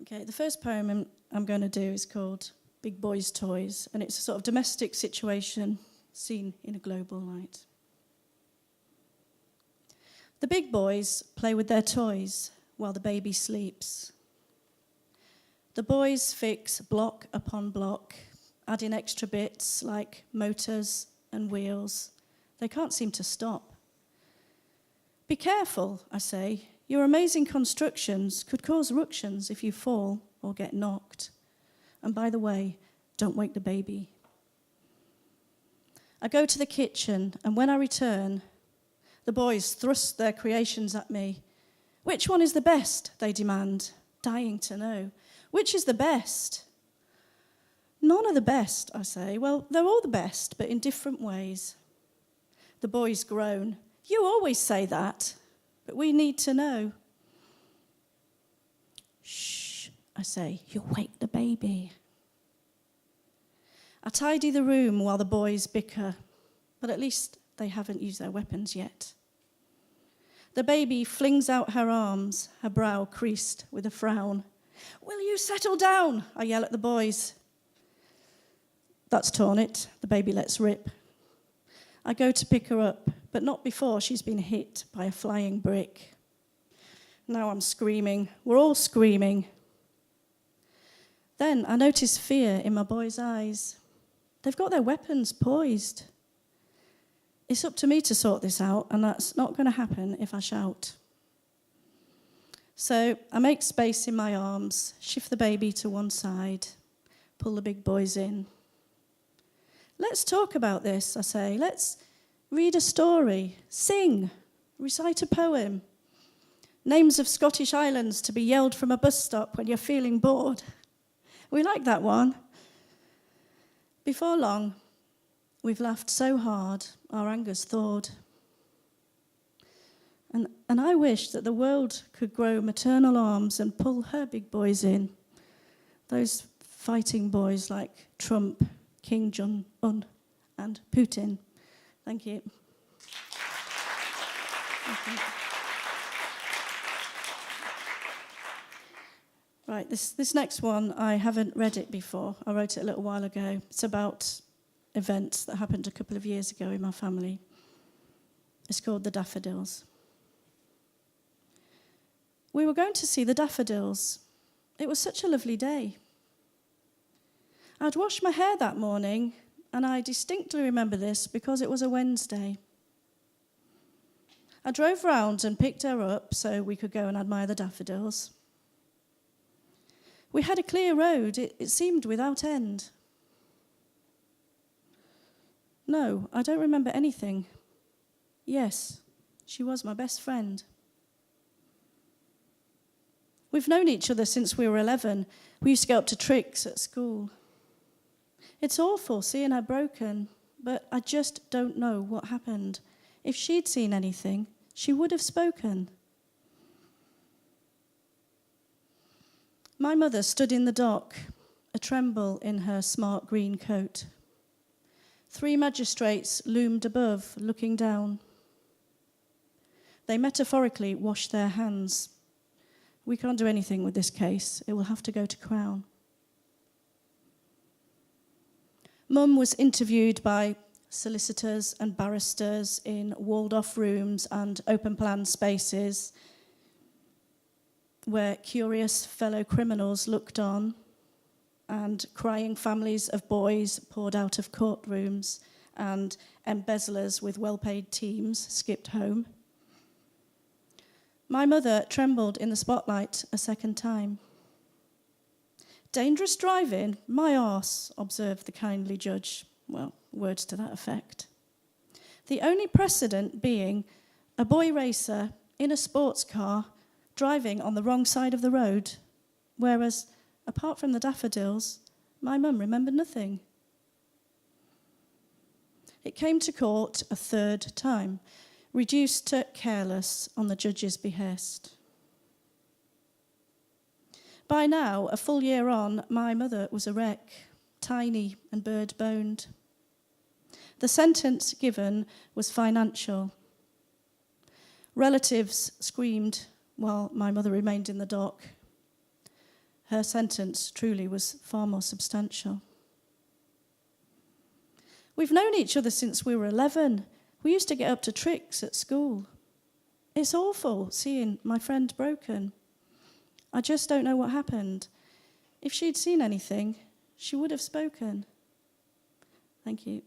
Okay, the first poem I'm going to do is called Big Boys' Toys, and it's a sort of domestic situation seen in a global light. The big boys play with their toys while the baby sleeps. The boys fix block upon block, adding extra bits like motors and wheels. They can't seem to stop. Be careful, I say. Your amazing constructions could cause ructions if you fall or get knocked. And by the way, don't wake the baby. I go to the kitchen, and when I return, the boys thrust their creations at me. Which one is the best, they demand, dying to know. Which is the best? None are the best, I say. Well, they're all the best, but in different ways. The boys groan. You always say that, but we need to know. Shh, I say, you'll wake the baby. I tidy the room while the boys bicker, but at least they haven't used their weapons yet. The baby flings out her arms, her brow creased with a frown. Will you settle down? I yell at the boys. That's torn it. The baby lets rip. I go to pick her up, but not before she's been hit by a flying brick. Now I'm screaming. We're all screaming. Then I notice fear in my boys' eyes. They've got their weapons poised. It's up to me to sort this out, and that's not going to happen if I shout. So I make space in my arms, shift the baby to one side, pull the big boys in. Let's talk about this, I say. Let's read a story, sing, recite a poem. Names of Scottish islands to be yelled from a bus stop when you're feeling bored. We like that one. Before long, we've laughed so hard, our anger's thawed. And I wish that the world could grow maternal arms and pull her big boys in. Those fighting boys like Trump, King Jong-un, and Putin. Thank you. Thank you. Right, this next one, I haven't read it before. I wrote it a little while ago. It's about events that happened a couple of years ago in my family. It's called The Daffodils. We were going to see the daffodils. It was such a lovely day. I'd washed my hair that morning, and I distinctly remember this because it was a Wednesday. I drove round and picked her up so we could go and admire the daffodils. We had a clear road. It seemed without end. No, I don't remember anything. Yes, she was my best friend. We've known each other since we were 11. We used to go up to tricks at school. It's awful seeing her broken, but I just don't know what happened. If she'd seen anything, she would have spoken. My mother stood in the dock, a tremble in her smart green coat. 3 magistrates loomed above, looking down. They metaphorically washed their hands. We can't do anything with this case. It will have to go to Crown. Mum was interviewed by solicitors and barristers in walled-off rooms and open-plan spaces where curious fellow criminals looked on and crying families of boys poured out of courtrooms and embezzlers with well-paid teams skipped home. My mother trembled in the spotlight a second time. Dangerous driving? My arse, observed the kindly judge. Well, words to that effect. The only precedent being a boy racer in a sports car driving on the wrong side of the road, whereas, apart from the daffodils, my mum remembered nothing. It came to court a third time, reduced to careless on the judge's behest. By now, a full year on, my mother was a wreck, tiny and bird-boned. The sentence given was financial. Relatives screamed while my mother remained in the dock. Her sentence truly was far more substantial. We've known each other since we were 11. We used to get up to tricks at school. It's awful seeing my friend broken. I just don't know what happened. If she'd seen anything, she would have spoken. Thank you.